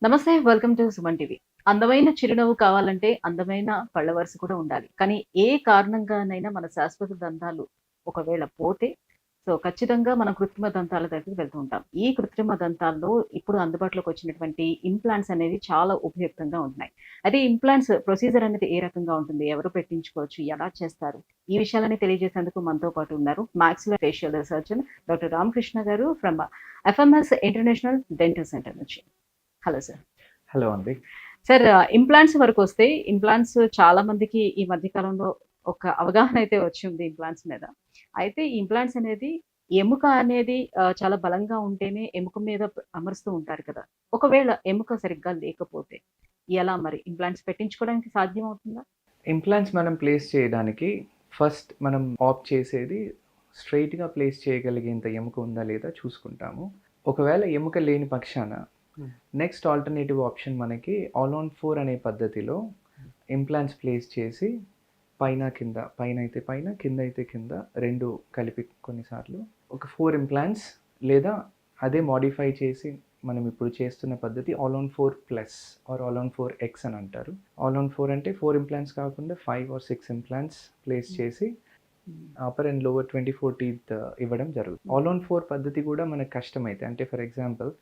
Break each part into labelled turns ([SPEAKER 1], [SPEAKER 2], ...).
[SPEAKER 1] నమస్తే. Welcome to Suman TV. అందమైన చిరునవ్వు కావాలంటే అందమైన పళ్ళ వరుస కూడా ఉండాలి. కానీ ఏ కారణంగానైనా మన శాశ్వత దంతాలు ఒకవేళ పోతే ఖచ్చితంగా మనం కృత్రిమ దంతాల దగ్గరికి వెళ్తూ ఉంటాం. ఈ కృత్రిమ దంతాల్లో ఇప్పుడు అందుబాటులోకి వచ్చినటువంటి ఇంప్లాంట్స్ అనేవి చాలా ఉపయుక్తంగా ఉంటున్నాయి. అయితే ఇంప్లాంట్స్ ప్రొసీజర్ అనేది ఏ రకంగా ఉంటుంది? ఎవరు పెట్టించుకోవచ్చు? ఎలా చేస్తారు? ఈ విషయాలన్నీ తెలియజేసేందుకు మనతో పాటు ఉన్నారు maxillo facial surgeon doctor Ramakrishna గారు from FMS international dental centre నుంచి. Hello sir.
[SPEAKER 2] హలో అండి.
[SPEAKER 1] సార్, ఇంప్లాంట్స్ వరకొస్తే ఇంప్లాంట్స్ చాలా మందికి ఈ మధ్య కాలంలో ఒక అవగాహన అయితే వచ్చింది ఇంప్లాంట్స్ మీద. అయితే ఈ ఇంప్లాంట్స్ అనేది ఎముక అనేది చాలా బలంగా ఉంటేనే ఎముక మీద అమరుస్తూ ఉంటారు కదా! ఒకవేళ ఎముక సరిగ్గా లేకపోతే ఎలా మరి ఇంప్లాంట్స్ పెట్టించుకోవడానికి సాధ్యమవుతుందా?
[SPEAKER 2] ఇంప్లాంట్స్ మనం ప్లేస్ చేయడానికి ఫస్ట్ మనం ఆప్ట్ చేసేది స్ట్రెయిట్‌గా ప్లేస్ చేయగలిగేంత ఎముక ఉందా లేదా చూసుకుంటాము. ఒకవేళ ఎముక లేని పక్షాన నెక్స్ట్ ఆల్టర్నేటివ్ ఆప్షన్ మనకి ఆల్ ఆన్ 4 అనే పద్ధతిలో ఇంప్లాంట్స్ ప్లేస్ చేసి పైన కింద, పైన అయితే పైన, కింద అయితే కింద 2 కలిపి కొన్నిసార్లు ఒక 4 ఇంప్లాంట్స్ లేదా అదే మోడిఫై చేసి మనం ఇప్పుడు చేస్తున్న పద్ధతి all on 4 plus or all on 4 X అని అంటారు. ఆల్ ఆన్ 4 అంటే 4 ఇంప్లాంట్స్ కాకుండా 5 ఆర్ 6 ఇంప్లాంట్స్ ప్లేస్ చేసి అప్పర్ అండ్ లోవర్ 24 టీత్ ఇవ్వడం జరుగుతుంది. ఆల్ ఆన్ 4 పద్ధతి కూడా మనకు కష్టమైతే, అంటే ఫర్ ఎగ్జాంపుల్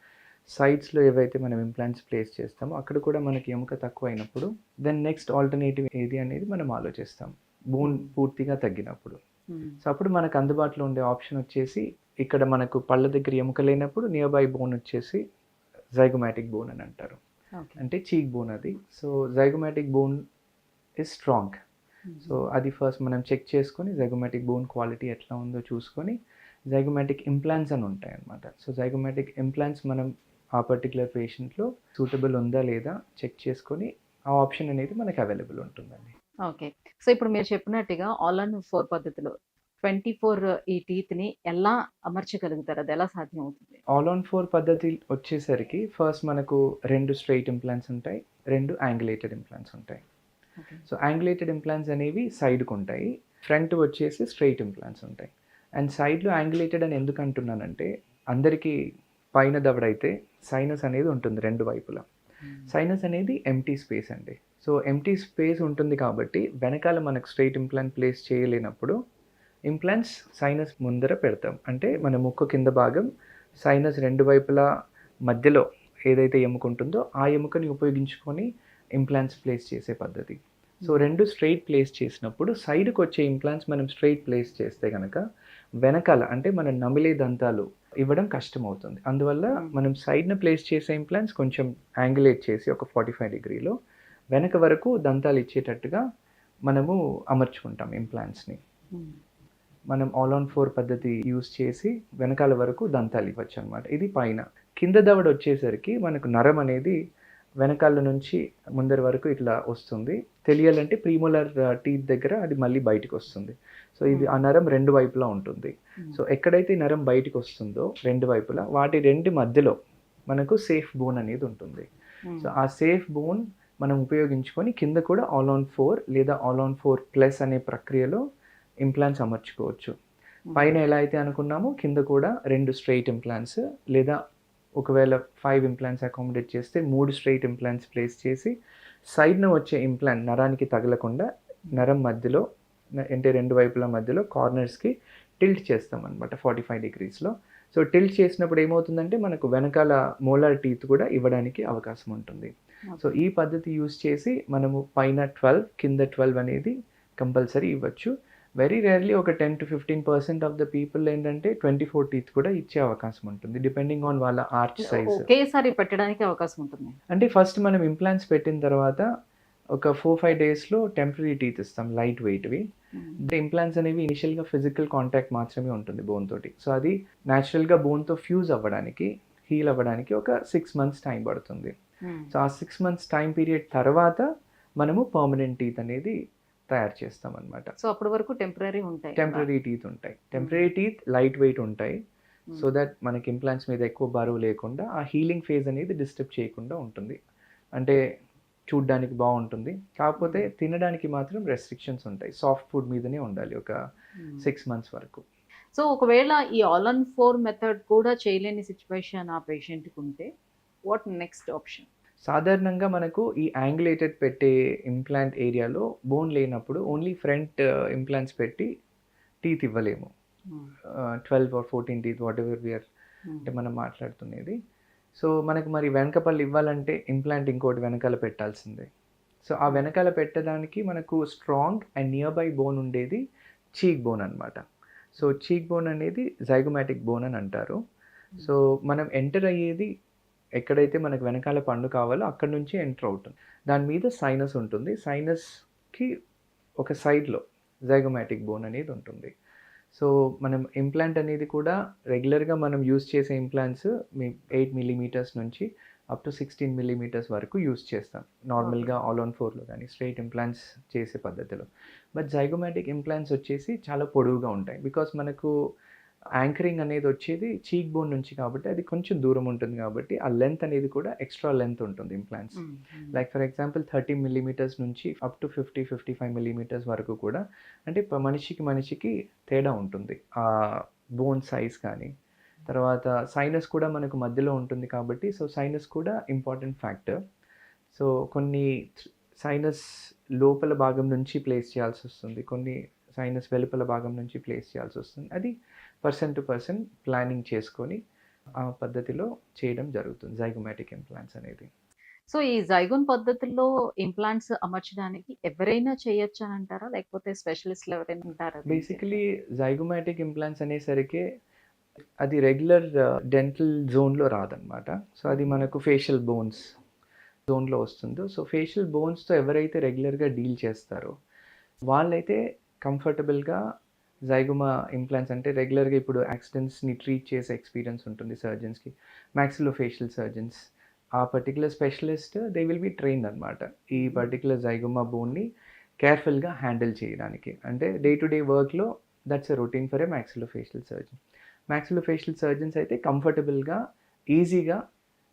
[SPEAKER 2] సైడ్స్లో ఏవైతే మనం ఇంప్లాంట్స్ ప్లేస్ చేస్తామో అక్కడ కూడా మనకి ఎముక తక్కువ అయినప్పుడు దెన్ నెక్స్ట్ ఆల్టర్నేటివ్ ఏది అనేది మనం ఆలోచిస్తాం, బోన్ పూర్తిగా తగ్గినప్పుడు. సో అప్పుడు మనకు అందుబాటులో ఉండే ఆప్షన్ వచ్చేసి, ఇక్కడ మనకు పళ్ళ దగ్గర ఎముక లేనప్పుడు నియర్ బై బోన్ వచ్చేసి జైగోమాటిక్ బోన్ అని అంటారు. అంటే చీక్ బోన్ అది. So zygomatic bone is strong. So అది ఫస్ట్ మనం చెక్ చేసుకొని జైగోమాటిక్ బోన్ క్వాలిటీ ఎట్లా ఉందో చూసుకొని జైగోమాటిక్ ఇంప్లాంట్స్ అని ఉంటాయి అన్నమాట. సో జైగోమాటిక్ ఇంప్లాంట్స్ మనం ఆ పర్టికులర్ పేషెంట్లో సూటబుల్ ఉందా లేదా చెక్ చేసుకొని ఆ ఆప్షన్ అనేది మనకు అవైలబుల్ ఉంటుందండి.
[SPEAKER 1] ఓకే. సో ఇప్పుడు మీరు చెప్పినట్టుగా ఆల్ ఆన్ 4 పద్ధతిలో 24 ఈ టీత్‌ని ఎలా అమర్చగలుగుతారు? అది ఎలా సాధ్యం అవుతుంది?
[SPEAKER 2] ఆల్ ఆన్ 4 పద్ధతి వచ్చేసరికి ఫస్ట్ మనకు 2 స్ట్రెయిట్ ఇంప్లాంట్స్ ఉంటాయి, 2 యాంగులేటెడ్ ఇంప్లాంట్స్ ఉంటాయి.
[SPEAKER 1] ఓకే.
[SPEAKER 2] సో యాంగులేటెడ్ ఇంప్లాంట్స్ అనేవి సైడ్కి ఉంటాయి, ఫ్రంట్ వచ్చేసి స్ట్రెయిట్ ఇంప్లాంట్స్ ఉంటాయి. అండ్ సైడ్లో యాంగులేటెడ్ అని ఎందుకు అంటున్నానంటే, అందరికీ పైన దవడైతే సైనస్ అనేది ఉంటుంది రెండు వైపులా. సైనస్ అనేది ఎంటీ స్పేస్ అండి. సో ఎంటీ స్పేస్ ఉంటుంది కాబట్టి వెనకాల మనకు స్ట్రెయిట్ ఇంప్లాంట్ ప్లేస్ చేయలేనప్పుడు ఇంప్లాంట్స్ సైనస్ ముందర పెడతాం. అంటే మన ముక్కు కింద భాగం సైనస్ రెండు వైపులా మధ్యలో ఏదైతే ఎముక ఉంటుందో ఆ ఎముకని ఉపయోగించుకొని ఇంప్లాంట్స్ ప్లేస్ చేసే పద్ధతి. సో 2 స్ట్రెయిట్ ప్లేస్ చేసినప్పుడు సైడ్కి వచ్చే ఇంప్లాంట్స్ మనం స్ట్రెయిట్ ప్లేస్ చేస్తే కనుక వెనకాల అంటే మన నమిలే దంతాలు ఇవ్వడం కష్టమవుతుంది. అందువల్ల మనం సైడ్న ప్లేస్ చేసే ఇంప్లాంట్స్ కొంచెం యాంగులేట్ చేసి ఒక 45 డిగ్రీలో వెనక వరకు దంతాలు ఇచ్చేటట్టుగా మనము అమర్చుకుంటాం ఇంప్లాంట్స్ని. మనం ఆల్ ఆన్ 4 పద్ధతి యూస్ చేసి వెనకాల వరకు దంతాలు ఇవ్వచ్చు అనమాట. ఇది పైన. కింద దవడ వచ్చేసరికి మనకు నరం అనేది వెనకాల నుంచి ముందరి వరకు ఇట్లా వస్తుంది. తెలియాలంటే ప్రీమోలార్ టీత్ దగ్గర అది మళ్ళీ బయటకు వస్తుంది. సో ఇది ఆ నరం రెండు వైపులా ఉంటుంది. సో ఎక్కడైతే నరం బయటకు వస్తుందో రెండు వైపులా వాటి రెండు మధ్యలో మనకు సేఫ్ బోన్ అనేది ఉంటుంది. సో ఆ సేఫ్ బోన్ మనం ఉపయోగించుకొని కింద కూడా ఆల్ ఆన్ 4 లేదా ఆల్ ఆన్ 4 ప్లస్ అనే ప్రక్రియలో ఇంప్లాంట్స్ అమర్చుకోవచ్చు. పైన ఎలా అయితే అనుకున్నామో కింద కూడా 2 స్ట్రెయిట్ ఇంప్లాంట్స్ లేదా ఒకవేళ 5 ఇంప్లాంట్స్ అకామిడేట్ చేస్తే 3 స్ట్రెయిట్ ఇంప్లాంట్స్ ప్లేస్ చేసి సైడ్న వచ్చే ఇంప్లాంట్ నరానికి తగలకుండా నరం మధ్యలో అంటే రెండు వైపుల మధ్యలో కార్నర్స్కి టిల్ట్ చేస్తాం అనమాట 45 డిగ్రీస్లో. సో టిల్ట్ చేసినప్పుడు ఏమవుతుందంటే మనకు వెనకాల మోలార్ టీత్ కూడా ఇవ్వడానికి అవకాశం ఉంటుంది. సో ఈ పద్ధతి యూస్ చేసి మనము పైన 12 కింద 12 అనేది కంపల్సరీ ఇవ్వచ్చు. వెరీ రేర్లీ ఒక 10-15% ఆఫ్ ద పీపుల్ ఏంటంటే 24 టీత్ కూడా ఇచ్చే అవకాశం ఉంటుంది, డిపెండింగ్ ఆన్ వాళ్ళ ఆర్చ్ సైజ్.
[SPEAKER 1] ఒకేసారి పెట్టడానికి అవకాశం ఉంటుంది.
[SPEAKER 2] అంటే ఫస్ట్ మనం ఇంప్లాంట్స్ పెట్టిన తర్వాత ఒక 4-5 డేస్లో టెంపరీ టీత్ ఇస్తాం, లైట్ వెయిట్వి. ఇంప్లాంట్స్ అనేవి ఇనిషియల్గా ఫిజికల్ కాంటాక్ట్ మాత్రమే ఉంటుంది బోన్ తోటి. సో అది న్యాచురల్గా బోన్తో ఫ్యూజ్ అవ్వడానికి, హీల్ అవ్వడానికి ఒక 6 months టైం పడుతుంది. సో ఆ 6 months టైం పీరియడ్ తర్వాత మనము పర్మనెంట్ టీత్ అనేది తయారు చేస్తాం అనమాట.
[SPEAKER 1] సో అప్పటి వరకు టెంపరీ ఉంటాయి,
[SPEAKER 2] టెంపరీ టీత్ ఉంటాయి. టెంపరీ టీత్ లైట్ వెయిట్ ఉంటాయి. సో దట్ మనకి ఇంప్లాంట్స్ మీద ఎక్కువ బరువు లేకుండా ఆ హీలింగ్ ఫేజ్ అనేది డిస్టర్బ్ చేయకుండా ఉంటుంది. అంటే చూడ్డానికి బాగుంటుంది, కాకపోతే తినడానికి మాత్రం రెస్ట్రిక్షన్స్ ఉంటాయి. సాఫ్ట్ ఫుడ్ మీదనే ఉండాలి ఒక 6 months వరకు.
[SPEAKER 1] సో ఒకవేళ ఈ ఆల్ ఆన్ 4 మెథడ్ కూడా చేయలేని సిచ్యువేషన్ ఆ పేషెంట్కి ఉంటే వాట్ నెక్స్ట్ ఆప్షన్?
[SPEAKER 2] సాధారణంగా మనకు ఈ యాంగులేటెడ్ పెట్టే ఇంప్లాంట్ ఏరియాలో బోన్ లేనప్పుడు ఓన్లీ ఫ్రంట్ ఇంప్లాంట్స్ పెట్టి టీత్ ఇవ్వలేము. 12 or 14 teeth whatever we are అంటే మనం మాట్లాడుతున్నది. సో మనకు మరి వెనక పళ్ళు ఇవ్వాలంటే ఇంప్లాంట్ ఇంకోటి వెనకాల పెట్టాల్సిందే. సో ఆ వెనకాల పెట్టడానికి మనకు strong and near by bone ఉండేది చీక్ బోన్ అనమాట. సో చీక్ బోన్ అనేది జైగోమాటిక్ బోన్ అని అంటారు. సో మనం ఎంటర్ అయ్యేది ఎక్కడైతే మనకు వెనకాల పండు కావాలో అక్కడ నుంచి ఎంటర్ అవుతుంది. దాని మీద సైనస్ ఉంటుంది. సైనస్కి ఒక సైడ్లో జైగోమాటిక్ బోన్ అనేది ఉంటుంది. సో మనం ఇంప్లాంట్ అనేది కూడా రెగ్యులర్గా మనం యూస్ చేసే ఇంప్లాంట్స్ 8 మిల్లీమీటర్స్ నుంచి అప్ టు 16 మిల్లీమీటర్స్ వరకు యూస్ చేస్తాం నార్మల్గా ఆల్ ఆన్ 4లో కానీ స్ట్రైట్ ఇంప్లాంట్స్ చేసే పద్ధతిలో. బట్ జైగోమాటిక్ ఇంప్లాంట్స్ వచ్చేసి చాలా పొడవుగా ఉంటాయి. బికాస్ మనకు యాంకరింగ్ అనేది వచ్చేది చీక్ బోన్ నుంచి కాబట్టి అది కొంచెం దూరం ఉంటుంది కాబట్టి ఆ లెంత్ అనేది కూడా ఎక్స్ట్రా లెంత్ ఉంటుంది implants. Like for example 30 millimetres నుంచి అప్ టు 55 మిల్లీమీటర్స్ వరకు కూడా, అంటే మనిషికి తేడా ఉంటుంది ఆ బోన్ సైజ్ కానీ. తర్వాత సైనస్ కూడా మనకు మధ్యలో ఉంటుంది కాబట్టి సో సైనస్ కూడా ఇంపార్టెంట్ ఫ్యాక్టర్. సో కొన్ని సైనస్ లోపల భాగం నుంచి ప్లేస్ చేయాల్సి వస్తుంది, కొన్ని సైనస్ వెలుపల భాగం నుంచి ప్లేస్ చేయాల్సి వస్తుంది. అది పర్సన్ టు పర్సన్ ప్లానింగ్ చేసుకొని ఆ పద్ధతిలో చేయడం జరుగుతుంది జైగోమాటిక్ ఇంప్లాంట్స్ అనేది.
[SPEAKER 1] సో ఈ జైగోన్ పద్ధతిలో ఇంప్లాంట్స్ అమర్చడానికి ఎవరైనా చేయొచ్చు అని అంటారా, లేకపోతే స్పెషలిస్ట్లు ఎవరైనా ఉంటారా?
[SPEAKER 2] బేసికలీ జైగోమాటిక్ ఇంప్లాంట్స్ అనేసరికి అది రెగ్యులర్ డెంటల్ జోన్లో రాదనమాట. సో అది మనకు ఫేషియల్ బోన్స్ జోన్లో వస్తుందో, సో ఫేషియల్ బోన్స్తో ఎవరైతే రెగ్యులర్గా డీల్ చేస్తారో వాళ్ళైతే కంఫర్టబుల్గా జైగోమా ఇంప్లాంట్స్, అంటే రెగ్యులర్గా ఇప్పుడు యాక్సిడెంట్స్ని ట్రీట్ చేసే ఎక్స్పీరియన్స్ ఉంటుంది సర్జన్స్కి, మ్యాక్సిలోఫేషియల్ సర్జన్స్, ఆ particular specialist they will be trained అనమాట ఈ పర్టికులర్ జైగోమా బోన్ని కేర్ఫుల్గా హ్యాండిల్ చేయడానికి. అంటే డే టు డే వర్క్లో that's a routine for a maxillofacial surgeon. Maxillofacial surgeons అయితే కంఫర్టబుల్గా, ఈజీగా,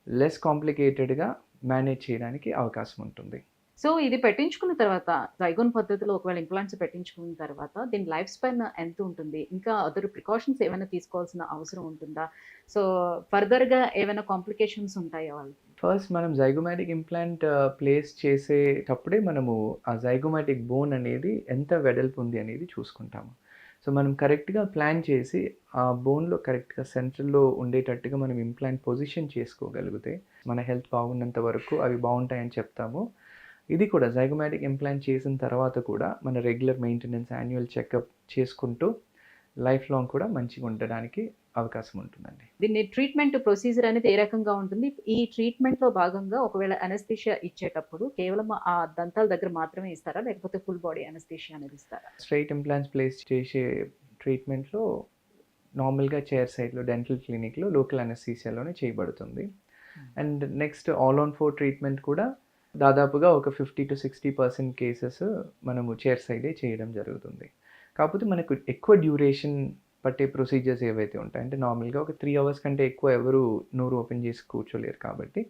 [SPEAKER 2] లెస్ కాంప్లికేటెడ్గా మేనేజ్ చేయడానికి అవకాశం ఉంటుంది.
[SPEAKER 1] సో ఇది పెట్టించుకున్న తర్వాత జైగోన్ పద్ధతిలో ఒకవేళ ఇంప్లాంట్స్ పెట్టించుకున్న తర్వాత దీని లైఫ్ స్పాన్ ఎంత ఉంటుంది? ఇంకా అదర్ ప్రికాషన్స్ ఏమైనా తీసుకోవాల్సిన అవసరం ఉంటుందా? సో ఫర్దర్గా ఏమైనా కాంప్లికేషన్స్ ఉంటాయా వాళ్ళకి?
[SPEAKER 2] ఫస్ట్ మనం జైగోమాటిక్ ఇంప్లాంట్ ప్లేస్ చేసేటప్పుడే మనము ఆ జైగోమాటిక్ బోన్ అనేది ఎంత వెడల్పు ఉంది అనేది చూసుకుంటాము. సో మనం కరెక్ట్గా ప్లాన్ చేసి ఆ బోన్లో కరెక్ట్గా సెంటర్లో ఉండేటట్టుగా మనం ఇంప్లాంట్ పొజిషన్ చేసుకోగలిగితే మన హెల్త్ బాగున్నంత వరకు అవి బాగుంటాయని చెప్తాము. ఇది కూడా జైగోమాటిక్ ఇంప్లాంట్ చేసిన తర్వాత కూడా మన రెగ్యులర్ మెయింటెనెన్స్, యాన్యువల్ చెకప్ చేసుకుంటూ లైఫ్ లాంగ్ కూడా మంచిగా ఉండడానికి అవకాశం ఉంటుందండి.
[SPEAKER 1] దీన్ని ట్రీట్మెంట్ ప్రొసీజర్ అనేది ఏ రకంగా ఉంటుంది? ఈ ట్రీట్మెంట్లో భాగంగా ఒకవేళ అనస్థీషియా ఇచ్చేటప్పుడు కేవలం ఆ దంతాల దగ్గర మాత్రమే ఇస్తారా, లేకపోతే ఫుల్ బాడీ అనస్థీషియా అనేది ఇస్తారా?
[SPEAKER 2] స్ట్రైట్ ఇంప్లాంట్స్ ప్లేస్ చేసే ట్రీట్మెంట్లో నార్మల్గా చైర్ సైడ్లో డెంటల్ క్లినిక్లో లోకల్ అనస్థీషియాలోనే చేయబడుతుంది. And next all on 4 treatment కూడా దాదాపుగా ఒక 50 to 60% కేసెస్ మనము చైర్ సైడే చేయడం జరుగుతుంది. కాకపోతే మనకు ఎక్కువ డ్యూరేషన్ పట్టే ప్రొసీజర్స్ ఏవైతే ఉంటాయి, అంటే నార్మల్గా ఒక 3 అవర్స్ కంటే ఎక్కువ ఎవరు నోరు ఓపెన్ చేసి కూర్చోలేరు కాబట్టి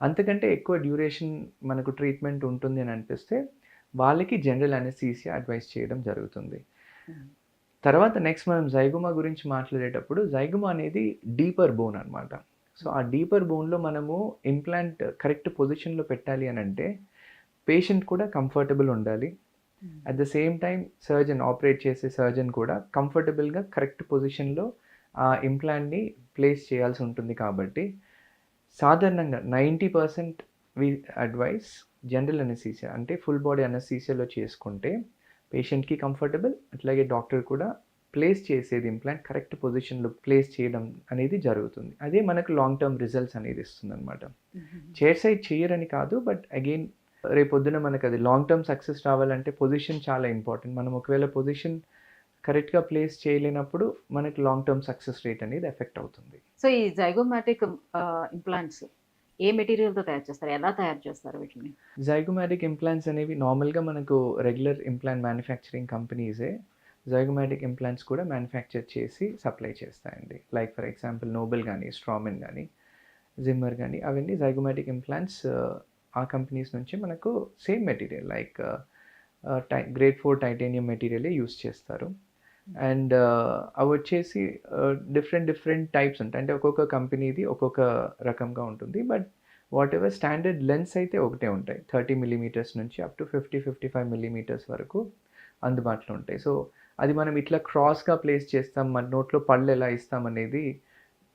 [SPEAKER 2] అంతకంటే ఎక్కువ డ్యూరేషన్ మనకు ట్రీట్మెంట్ ఉంటుంది అని అనిపిస్తే వాళ్ళకి జనరల్ అనస్థీసియా అడ్వైస్ చేయడం జరుగుతుంది. తర్వాత నెక్స్ట్ మనం జైగోమా గురించి మాట్లాడేటప్పుడు జైగోమా అనేది డీపర్ బోన్ అనమాట. సో ఆ డీపర్ బోన్లో మనము ఇంప్లాంట్ కరెక్ట్ పొజిషన్లో పెట్టాలి అని అంటే పేషెంట్ కూడా కంఫర్టబుల్ ఉండాలి. At the same time surgeon, operate చేసే సర్జన్ కూడా కంఫర్టబుల్గా కరెక్ట్ పొజిషన్లో ఆ ఇంప్లాంట్ని ప్లేస్ చేయాల్సి ఉంటుంది. కాబట్టి సాధారణంగా 90% వి అడ్వైస్ జనరల్ అనస్థీసియా, అంటే ఫుల్ బాడీ అనస్థీసియాలో చేసుకుంటే పేషెంట్కి కంఫర్టబుల్, అట్లాగే డాక్టర్ కూడా ప్లేస్ చేసేది ఇంప్లాంట్ కరెక్ట్ పొజిషన్లో ప్లేస్ చేయడం అనేది జరుగుతుంది. అదే మనకు లాంగ్ టర్మ్ రిజల్ట్స్ అనేది ఇస్తుంది అనమాట. చైర్ సైడ్ చేయరని కాదు, బట్ అగైన్ రేపొద్దున మనకు అది లాంగ్ టర్మ్ సక్సెస్ రావాలంటే పొజిషన్ చాలా ఇంపార్టెంట్. మనం ఒకవేళ పొజిషన్ కరెక్ట్గా ప్లేస్ చేయలేనప్పుడు మనకి లాంగ్ టర్మ్ సక్సెస్ రేట్ అనేది ఎఫెక్ట్ అవుతుంది.
[SPEAKER 1] సో ఈ జైగోమాటిక్ ఇంప్లాంట్స్ ఏ మెటీరియల్తో తయారు చేస్తారు, ఎలా తయారు చేస్తారు వీటిని?
[SPEAKER 2] జైగోమాటిక్ ఇంప్లాంట్స్ అనేవి నార్మల్గా మనకు రెగ్యులర్ ఇంప్లాంట్ మ్యానుఫ్యాక్చరింగ్ కంపెనీసే జైగోమాటిక్ ఇంప్లాంట్స్ కూడా మ్యానుఫ్యాక్చర్ చేసి సప్లై చేస్తాయండి. లైక్ ఫర్ ఎగ్జాంపుల్ నోబెల్ కానీ, స్ట్రామెన్ కానీ, జిమ్మర్ కానీ, అవన్నీ జైగోమాటిక్ ఇంప్లాంట్స్ ఆ కంపెనీస్ నుంచి మనకు same material like grade 4 titanium మెటీరియలే యూస్ చేస్తారు. అండ్ అవి వచ్చేసి డిఫరెంట్ టైప్స్ ఉంటాయి, అంటే ఒక్కొక్క కంపెనీది ఒక్కొక్క రకంగా ఉంటుంది. But what ever standard lens అయితే ఒకటే ఉంటాయి. 30 మిల్లీమీటర్స్ నుంచి అప్ టు 55 మిల్లీమీటర్స్ వరకు అందుబాటులో ఉంటాయి. సో, అది మనం ఇట్లా క్రాస్‌గా ప్లేస్ చేస్తాం, మన నోట్లో పళ్ళు ఎలా ఇస్తామనేది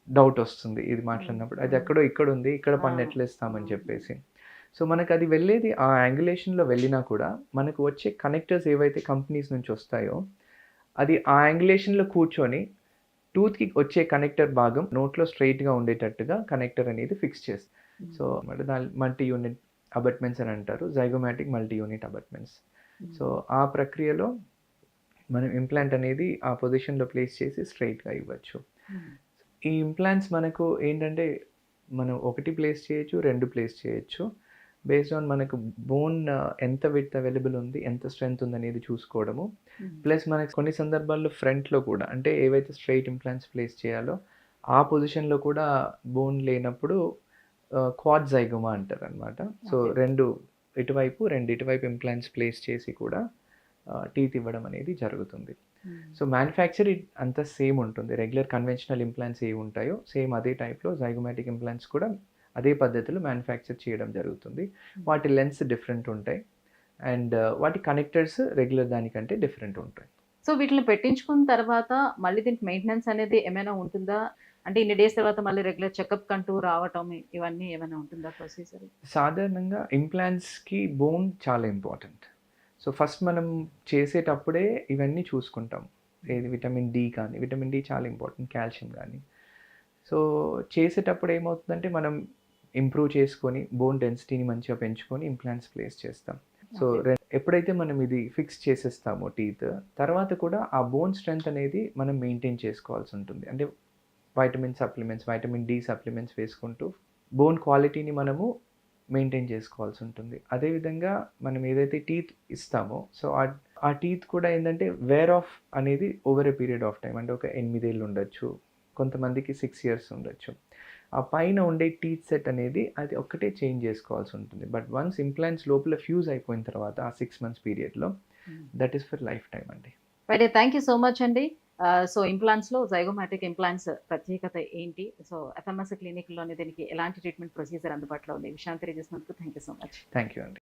[SPEAKER 2] డౌటొస్తుంది ఇది మాట్లాడినప్పుడు. అది ఎక్కడో ఇక్కడుంది, ఇక్కడ పన్ను ఎట్లా ఇస్తామని చెప్పేసి. సో, మనకది వెళ్ళేది ఆ యాంగులేషన్‌లో వెళ్ళినా కూడా, మనకు వచ్చే కనెక్టర్స్ ఏవైతే కంపెనీస్ నుంచి వస్తాయో, అది ఆ యాంగులేషన్‌లో కూర్చొని టూత్‌కి వచ్చే కనెక్టర్ భాగం నోట్లో స్ట్రెయిట్‌గా ఉండేటట్టుగా కనెక్టర్ అనేది ఫిక్స్ చేస్తుంది. సో, మరి దాన్ని మల్టీ యూనిట్ అబాట్మెంట్స్ అని అంటారు. Zygomatic multi unit abutments. So, ఆ ప్రక్రియలో మనం ఇంప్లాంట్ అనేది ఆ పొజిషన్‌లో ప్లేస్ చేసి స్ట్రెయిట్‌గా ఇవ్వచ్చు. ఈ ఇంప్లాంట్స్ మనకు ఏంటంటే, మనం 1 ప్లేస్ చేయొచ్చు, 2 ప్లేస్ చేయొచ్చు. బేస్డ్ ఆన్ మనకు బోన్ ఎంత విడ్త్ అవైలబుల్ ఉంది, ఎంత స్ట్రెంత్ ఉందనేది చూసుకోవడము. ప్లస్ మనకు కొన్ని సందర్భాల్లో ఫ్రంట్‌లో కూడా అంటే ఏవైతే స్ట్రెయిట్ ఇంప్లాంట్స్ ప్లేస్ చేయాలో, ఆ పొజిషన్‌లో కూడా బోన్ లేనప్పుడు క్వాడ్ జైగోమా అంటారనమాట. So,
[SPEAKER 1] okay.
[SPEAKER 2] 2 ఇటువైపు, 2 ఇటువైపు ఇంప్లాంట్స్ ప్లేస్ చేసి కూడా టీత్ ఇవ్వడం అనేది జరుగుతుంది. సో, మ్యానుఫ్యాక్చర్ అంతా సేమ్ ఉంటుంది. రెగ్యులర్ కన్వెన్షనల్ ఇంప్లాంట్స్ ఏవి ఉంటాయో, సేమ్ అదే టైప్‌లో జైగోమాటిక్ ఇంప్లాంట్స్ కూడా అదే పద్ధతిలో మ్యానుఫ్యాక్చర్ చేయడం జరుగుతుంది. వాటి లెన్స్ డిఫరెంట్ ఉంటాయి. అండ్ వాటి కనెక్టర్స్ రెగ్యులర్ దానికంటే డిఫరెంట్ ఉంటాయి.
[SPEAKER 1] సో, వీటిని పెట్టించుకున్న తర్వాత మళ్ళీ దీనికి మెయింటెనెన్స్ అనేది ఏమైనా ఉంటుందా? అంటే ఇన్ని డేస్ తర్వాత మళ్ళీ రెగ్యులర్ చెకప్ కంటూ రావటం ఇవన్నీ ఏమైనా ఉంటుందా ప్రొసీజర్?
[SPEAKER 2] సాధారణంగా ఇంప్లాంట్స్‌కి బోన్ చాలా ఇంపార్టెంట్. సో, ఫస్ట్ మనం చేసేటప్పుడే ఇవన్నీ చూసుకుంటాం. ఏది విటమిన్ డి కానీ, విటమిన్ డి చాలా ఇంపార్టెంట్. కాల్షియం గానీ. సో, చేసేటప్పుడు ఏమవుతుందంటే మనం ఇంప్రూవ్ చేసుకొని బోన్ డెన్సిటీని మంచిగా పెంచుకొని ఇంప్లాంట్స్ ప్లేస్ చేస్తాం. So,
[SPEAKER 1] okay.
[SPEAKER 2] ఎప్పుడైతే మనం ఇది ఫిక్స్ చేసేస్తామో టీత్, తర్వాత కూడా ఆ బోన్ స్ట్రెంత్ అనేది మనం మెయింటైన్ చేసుకోవాల్సి ఉంటుంది. అంటే vitamin supplements, vitamin D supplements వేసుకుంటూ బోన్ క్వాలిటీని మనము మెయింటైన్ చేసుకోవాల్సి ఉంటుంది. అదేవిధంగా మనం ఏదైతే టీత్ ఇస్తామో, సో, ఆ టీత్ కూడా ఏంటంటే వేర్ ఆఫ్ అనేది over a period of time. అంటే ఒక 8 ఏళ్ళు ఉండొచ్చు. కొంతమందికి 6 ఇయర్స్ ఉండొచ్చు. ఆ పైన ఉండే టీత్ సెట్ అనేది అది ఒక్కటే చేంజ్ చేసుకోవాల్సి ఉంటుంది. బట్ వన్స్ ఇంప్లాంట్స్ లోపల ఫ్యూజ్ అయిపోయిన తర్వాత ఆ 6 మంత్స్ పీరియడ్‌లో that is for life time అండి.
[SPEAKER 1] అయితే థ్యాంక్ యూ సో మచ్ అండి. సో, ఇంప్లాంట్స్‌లో జైగోమాటిక్ ఇంప్లాంట్స్ ప్రత్యేకత ఏంటి? సో, ఎఫ్ఎంఎస్ క్లినిక్‌లోని దీనికి ఎలాంటి ట్రీట్మెంట్ ప్రొసీజర్ అందుబాటులో ఉంది? ఈ విషయాన్ని తెలియజేసినందుకు thank you so much.
[SPEAKER 2] Thank you అండి.